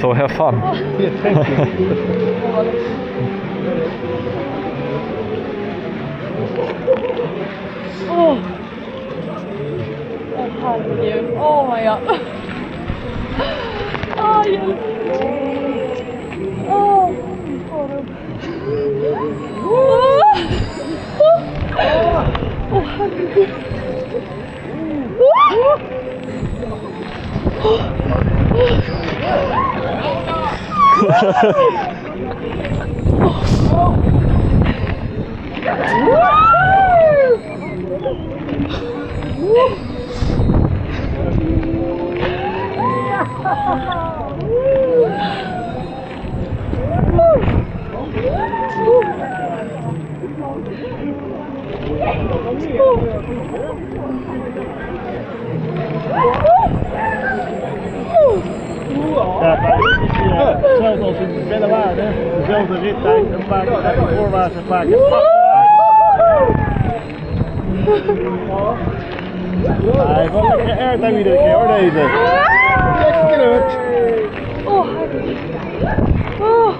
So have fun. Yeah, thank you. Oh. Åh herregud. Oh my god. Åh hjälp. Åh. Åh herregud. Ja, maar dit is hetzelfde als in de felle waarde. Dezelfde rittijd, een paar keer voorwaarts en een paar keer achterwaarts. Hij heeft wel lekkere airtime iedere keer hoor deze. Lekker gelukt. Oh herregud. Oh.